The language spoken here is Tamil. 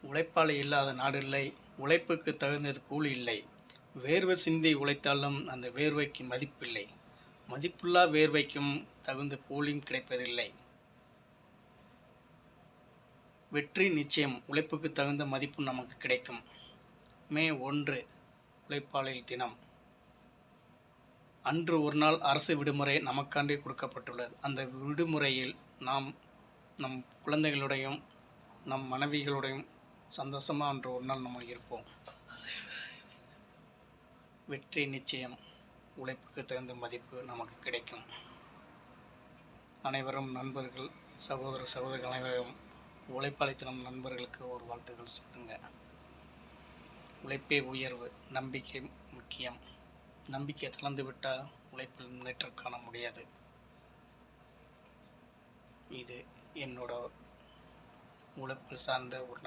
உழைப்பாளி இல்லாத நாடு இல்லை. உழைப்புக்கு தகுந்தது கூலி இல்லை. வேர்வை சிந்தி உழைத்தாலும் அந்த வேர்வைக்கு மதிப்பில்லை. மதிப்புள்ளா வேர்வைக்கும் தகுந்த கூலியும் கிடைப்பதில்லை. வெற்றி நிச்சயம். உழைப்புக்கு தகுந்த மதிப்பும் நமக்கு கிடைக்கும். மே 1 உழைப்பாளர் தினம். அன்று ஒரு நாள் அரசு விடுமுறை நமக்காண்டே கொடுக்கப்பட்டுள்ளது. அந்த விடுமுறையில் நாம் நம் குழந்தைகளுடையும் நம் மனைவிகளுடையும் சந்தோஷமாக அன்று ஒரு நாள் நம்ம இருப்போம். வெற்றி நிச்சயம். உழைப்புக்கு தகுந்த மதிப்பு நமக்கு கிடைக்கும். அனைவரும் நண்பர்கள், சகோதரிகள் அனைவரும் உழைப்பாளி தினம் நண்பர்களுக்கு ஒரு வாழ்த்துக்கள் சொல்லுங்க. உழைப்பே உயர்வு. நம்பிக்கை முக்கியம். நம்பிக்கை தளர்ந்துவிட்டால் உழைப்பில் முன்னேற்றம் காண முடியாது. இது என்னோட உழைப்பு சார்ந்த ஒரு